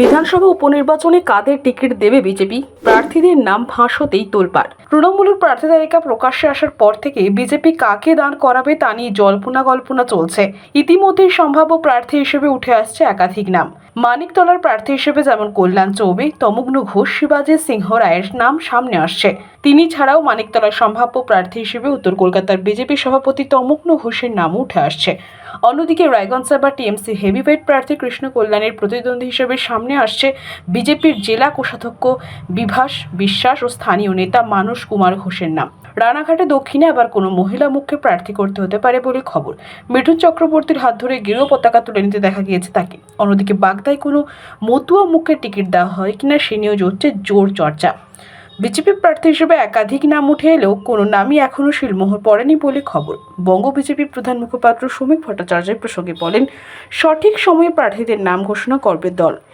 বিধানসভা উপনির্বাচনে কাদের টিকিট দেবে বিজেপি? প্রার্থীদের নাম ফাঁস হতেই তোলপাড়। তৃণমূলের প্রার্থী তালিকা প্রকাশ্যে আসার পর থেকে বিজেপি কাকে দাঁড় করাবে তা নিয়ে জল্পনা চলছে। ইতিমধ্যেই সম্ভাব্য প্রার্থী হিসেবে উঠে আসছে একাধিক নাম। মানিকতলার প্রার্থী হিসেবে যেমন কল্যাণ চৌবে, তমগ্ন ঘোষ, শিবাজি সিংহ রায়ের নাম সামনে আসছে। তিনি ছাড়াও মানিকতলার সম্ভাব্য প্রার্থী হিসেবে উত্তর কলকাতার বিজেপি সভাপতি তমগ্ন ঘোষের নামও উঠে আসছে। অন্যদিকে রায়গঞ্জ বা টিএমসি হেভিওয়েট প্রার্থী কৃষ্ণ কল্যাণের প্রতিদ্বন্দ্বী হিসেবে সামনে আসছে বিজেপির জেলা কোষাধ্যক্ষ বিভাস বিশ্বাস ও স্থানীয় নেতা মানস কুমার ঘোষের নাম। রানাঘাটে দক্ষিণে আবার কোনো মহিলা মুখকে প্রার্থী করতে হতে পারে বলে খবর। মিঠুন চক্রবর্তীর হাত ধরে গেরুয়া পতাকা তুলে নিতে দেখা গিয়েছে তাকে। অন্যদিকে বাগদায় কোনো মতুয়া মুখের টিকিট দেওয়া হয় কিনা সে নিয়েও চলছে জোর চর্চা। বিজেপি প্রার্থী হিসেবে একাধিক নাম উঠে এলেও কোনো নামই এখনও শিলমোহর পড়েনি বলে খবর। বঙ্গ বিজেপির প্রধান মুখপাত্র শ্রমিক ভট্টাচার্য প্রসঙ্গে বলেন, সঠিক সময়ে প্রার্থীদের নাম ঘোষণা করবে দল।